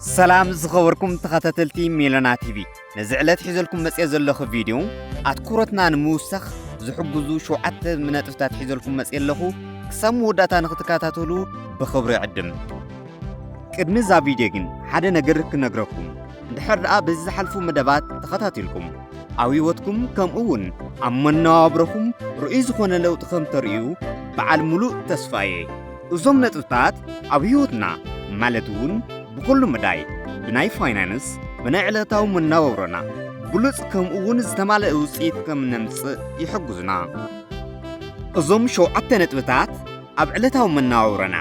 سلام زخوركم تخاتلتي ميلانا تي في نزعلت حيزلكم مسئ زلخو فيديو اتكورتنا نموسخ زحجزو شوعت مناطفታት حيزلكم مسئ لخو كسمو داتا نختكاتاتلو بخبر عدم قدمي ዛ ቪዲዮ ግን ሓደ ነገር ክነግረኩም እንድሕር ደኣ በዚ ዝሓልፉ መደባት ተኸታተልኩም ኣብ ህይወትኩም ከምኡውን ኣብ መነባብሮኩም ርኡይ ዝኾነ ለውጢ ከም ተርእዩ በዓል ሙሉእ ተስፋዬ እዞም ነጥብታት ኣብ ህይወትና ማለት እውን ብኩሉ መዳይ ብናይ ፋይናንስ ብናይ ዕለታዊ መነባብሮና ብሉጽ ከምኡውን ዝተማልአ ውፅኢት ከም ነምጽእ ይሕግዙና እዞም ሸውዓተ ነጥብታት ኣብ ዕለታዊ መነባብሮና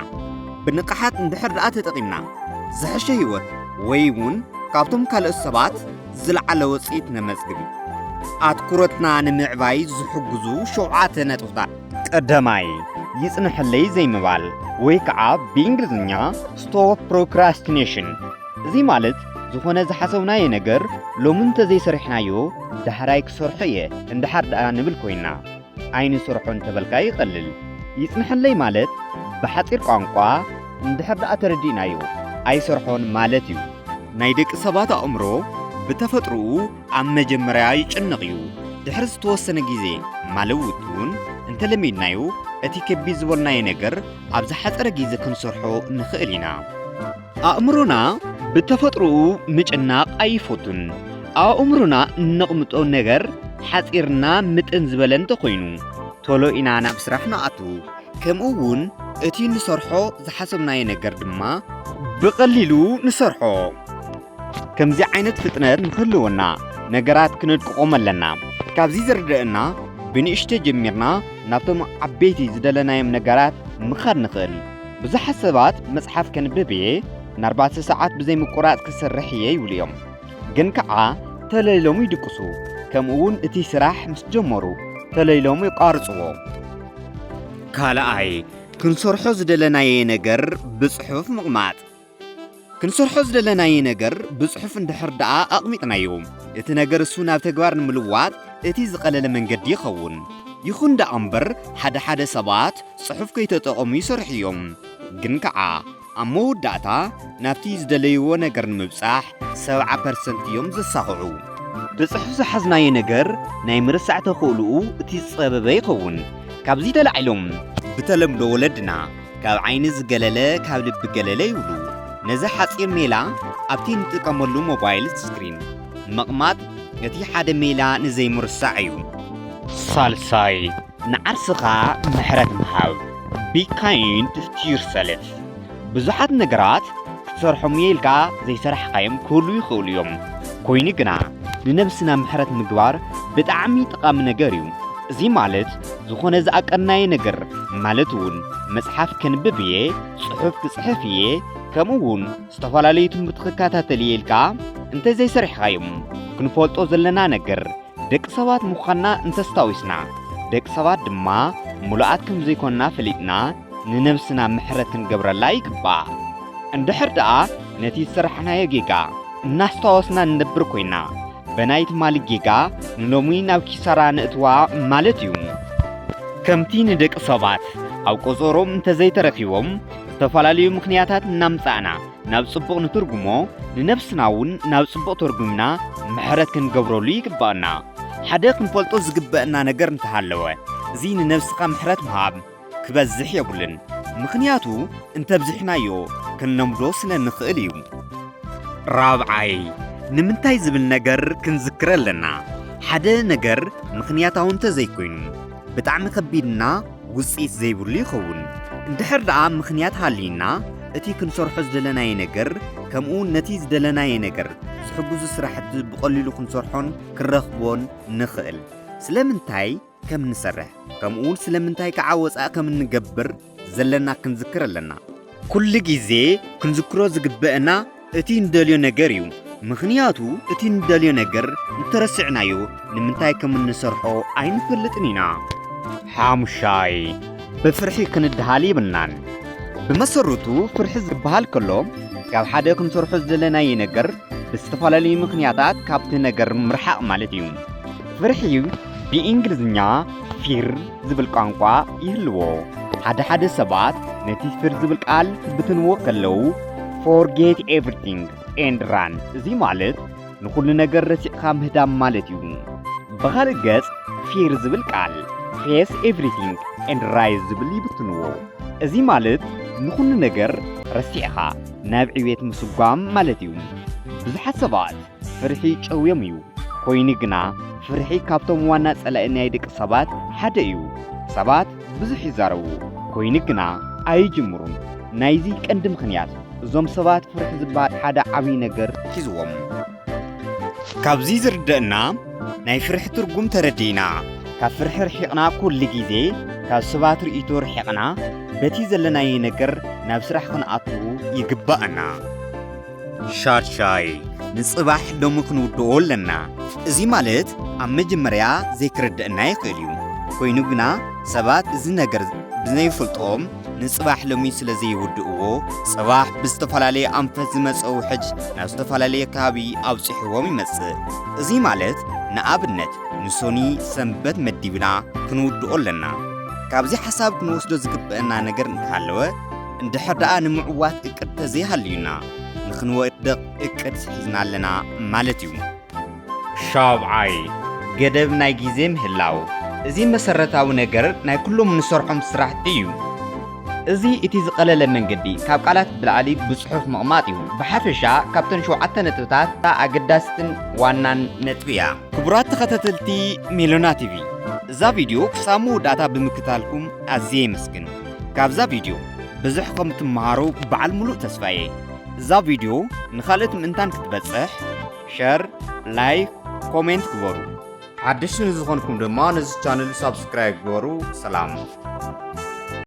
ብንቃሓት እንድሕር ደኣ ተጠቒምና ዝሕሸ ህይወት ወይ እውን ካብቶም ካልኦት ሰባት ዝለዓለ ውፅኢት ነመዝግብ ኣትኩረትና ንምዕባይ ዝሕግዙ ሸውዓተ ነጥብታት ቀዳማይ ይጽንሕለይ ዘይምባል ወይ ከዓ ብእንግሊዝኛ ስቶፕ ፕሮክራስቲኔሽን እዚ ማለት ዝኾነ ዝሓሰብናዮ ነገር ሎሚ እንተዘይሰሪሕናዮ ዳሕራይ ክሰርሖ እየ እንድሓር ደኣ ንብል ኮይና ኣይንሰርሖ እንተበልካ ይቐልል ይጽንሕለይ ማለት بحصير ቋንቋ እንድሕር ደኣ ተረዲእናዮ ኣይሰርሖን ማለት እዩ ናይ ደቂ ሰባት ኣእምሮ ብተፈጥሮኡ ኣብ መጀመርያ ይጭንቕ እዩ ድሕሪ ዝተወሰነ ግዜ ማለት እውን እንተለሚድናዮ እቲ ከቢድ ዝበልናዮ ነገር ኣብ ዝሓፀረ ግዜ ክንሰርሖ ንኽእል ኢና ኣእምሮና ብተፈጥሮኡ ምጭናቕ ኣይፈቱን ኣእምሮና እንቕምጦ ነገር ሓፂርና ምጥን ዝበለ እንተኾይኑ ቶሎ ኢና ናብ ስራሕ ንኣቱ ከምኡውን እቲ ንሰርሖ ዝሓሰብናዮ ነገር ድማ ብቐሊሉ ንሰርሖ ከምዚ ዓይነት ፍጥነት ንኽህልወና ነገራት ክንድቅቖም ኣለና ካብዚ ዝርድአና ብንእሽተ ጀሚርና ናብቶም ዓበይቲ ዝደለናዮም ነገራት ምኻድ ንኽእል ብዙሓት ሰባት መጽሓፍ ከንብብ እየ ን40 ሰዓት ብዘይምቁራጽ ክሰርሕ እየ ይብሉ እዮም ግን ከዓ ተለይሎም ይድቅሱ ከምኡውን እቲ ስራሕ ምስ ጀመሩ ተለይሎም ይቋርጽዎ ካልኣይ ክንሰርሖ ዝደለናየ ነገር ብጽሑፍ ምቕማጥ ክንሰርሖ ዝደለናየ ነገር ብጽሑፍ እንድሕር ደኣ ኣቕሚጥናዮ እቲ ነገር እሱ ናብ ተግባር ንምልዋጥ እቲ ዝቐለለ መንገዲ ይኸውን ይኹን ደኣ እምበር ሓደ ሰባት ጽሑፍ ከይተጠቐሙ ይሰርሑ እዮም ግን ከዓ ኣብ መወዳእታ ናብቲ ዝደለይዎ ነገር ንምብጻሕ 70% እዮም ዘሳኽዑ ብጽሑፍ ዝሓዝናዮ ነገር ናይ ምርሳዕ ተኽእልኡ እቲ ዝጸበበ ይኸውን ካብዚ ተላዒሎም ብተለምዶ ወለድና ካብ ዓይኒ ዝገለለ ካብ ልቢ ገለለ ይብሉ ነዚ ሓፂር ሜላ ኣብቲ ንጥቀመሉ ሞባይል ስክሪን መቕማጥ እቲ ሓደ ሜላ ንዘይምርሳዕ እዩ ሳልሳይ ንዓርስኻ ምሕረት ምሃብ be kind to yourself ብዙሓት ነገራት ክትሰርሖም ኢልካ ዘይሰራሕካዮም ክህሉ ይኽእሉ እዮም ኮይኑ ግና ንነብስና ምሕረት ምግባር ብጣዕሚ ጠቓሚ ነገር እዩ እዚ ማለት ዝኾነ ዝኣቀናየ ነገር ማለት እውን መጽሓፍ ከንብብ እየ ጽሑፍ ክጽሕፍ እየ ከምኡውን ዝተፈላለዩ ትምህርቲ ክከታተል ኢልካ እንተዘይሰሪሕካዮም ክንፈልጦ ዘለና ነገር ደቂ ሰባት ምዃንና እንተስታዊስና ደቂ ሰባት ድማ ሙሉኣት ከም ዘይኮንና ፈሊጥና ንነብስና ምሕረት ክንገብረላ ይግባእ እንድሕር ደኣ ነቲ ዝሰራሕናዮ ጌጋ እናስተዋወስና ንነብር ኮይና በናይት ማል ጌጋ ንሎሚ ናብ ኪሳራ ንእትዋ ማለት እዩ ከምቲ ንደቂ ሰባት ኣብ ቆጾሮም እንተዘይተረኺቦም ዝተፈላለዩ ምኽንያታት እናምጻእና ናብ ጽቡቕ ንትርጉሞ ንነብስና እውን ናብ ጽቡቕ ተርጉምና ምሕረት ክንገብረሉ ይግባአና ሓደ ክንፈልጦ ዝግበአና ነገር እንተሃለወ እዚ ንነብስኻ ምሕረት ምሃብ ክበዝሕ የብልን ምኽንያቱ እንተብዝሕናዮ ክንለምዶ ስለ ንኽእል እዩ ራብዓይ ንምንታይ ዝብል ነገር ክንዝክር ኣለና ሓደ ነገር ምኽንያታዊ እንተዘይኮይኑ ብጣዕሚ ከቢድና ውፅኢት ዘይብሉ ይኸውን እንድሕር ደኣ ምኽንያት ሃሊና እቲ ክንሰርሖ ዝደለናየ ነገር ከምኡውን ነቲ ዝደለናየ ነገር ዝሕግዙ ስራሕቲ ብቐሊሉ ክንሰርሖን ክንረኽቦን ንኽእል ስለምንታይ ከም ንሰርሕ ከምኡውን ስለምንታይ ከዓ ወፃእ ከም ንገብር ዘለና ክንዝክር ኣለና ኩሉ ግዜ ክንዝክሮ ዝግበአና እቲ እንደልዮ ነገር እዩ ምኽንያቱ እቲ እንደልዮ ነገር እንተረሲዕናዮ ንምንታይ ከም እንሰርሖ ኣይንፈልጥን ኢና ሓሙሻይ ብፍርሒ ክንድሃል ይብልናን ብመሰረቱ ፍርሒ ዝበሃል ከሎ ካብ ሓደ ክንሰርሖ ዝደለናዮ ነገር ብዝተፈላለዩ ምኽንያታት ካብቲ ነገር ምርሓቕ ማለት እዩ ፍርሒ ብእንግሊዝኛ ፊር ዝብል ቋንቋ ይህልዎ ሓደ ሰባት ነቲ ፊር ዝብል ቃል ብትንዎ ከለው forget everything and run እዚ ማለት ንኩሉ ነገር ረሲዕካ ምህዳም ማለት እዩ ብኻልእ ገጽ fear ዝብል ቃል face everything and rise ዝብል ይብትንዎ እዚ ማለት ንኩሉ ነገር ረሲዕካ ናብ ዕቤት ምስጓም ማለት እዩ ብዙሓት ሰባት ፍርሒ ጨውዮም እዩ ኮይኑ ግና ፍርሒ ካብቶም ዋና ጸላኢ ናይ ደቂ ሰባት ሓደ እዩ ሰባት ብዙሕ ይዛረቡ ኮይኑ ግና ኣይጅምሩን ናይዚ ቀንዲ ምኽንያት እዞም ሰባት ፍርሒ ዝበሃል ሓደ ዓብይ ነገር ሒዝዎም ካብዚ ዝርድአና ናይ ፍርሒ ትርጉም ተረዲና ካብ ፍርሒ ርሒቕና ኩሉ ግዜ ካብ ሰባት ርእይቶ ርሒቕና በቲ ዘለናይ ነገር ናብ ስራሕ ክንኣቱ ይግባአና ሻድሻይ ንጽባሕ ሎሚ ክንውድኦ ኣለና እዚ ማለት ኣብ መጀመርያ ዘይክርድአና ይኽእል እዩ ኮይኑ ግና ሰባት እዚ ነገር ብዘይፈልጦም ንጽባሕ ሎሚ ስለ ዘይውድእዎ ጽባሕ ብዝተፈላለየ ኣንፈት ዝመጸ ውሕጅ ናብ ዝተፈላለየ ከባቢ ኣውፂሕዎም ይመጽእ እዚ ማለት ንኣብነት ንሶኒ ሰንበት መዲብና ክንውድኦ ኣለና ካብዚ ሓሳብ ክንወስዶ ዝግብአና ነገር እንተሃለወ እንድሕር ደኣ ንምዕዋት እቅድ ተዘይሃልዩና ንኽንወድቕ እቅድ ሒዝና ኣለና ማለት እዩ ሻብዓይ ገደብ ናይ ግዜ ምህላው እዚ መሰረታዊ ነገር ናይ ኩሎም ንሰርሖም ስራሕቲ እዩ እዚ እቲ ዝቐለለ መንገዲ ካብ ቃላት ብላዕሊ ብጽሑፍ ምቕማጥ እዩ ብሓፈሻ ካብተን 7 ነጥብታት ኣገዳስትን ዋናን ነጥብ እያ ክቡራት ተኸታተልቲ ሜሎና ቲቪ እዛ ቪድዮ ክሳብ መወዳእታ ብምክታልኩም ኣዝየ ይመስግን ካብዛ ቪድዮ ብዙሕ ከም ትመሃሩ በዓል ሙሉእ ተስፋየ እዛ ቪድዮ ንኻልኦት ምእንታን ክትበጽሕ ሸር ላይክ ኮሜንት ግበሩ ሓድሽ ንዝኾንኩም ድማ ነዚ ቻነል ሰብስክራይብ ግበሩ ሰላም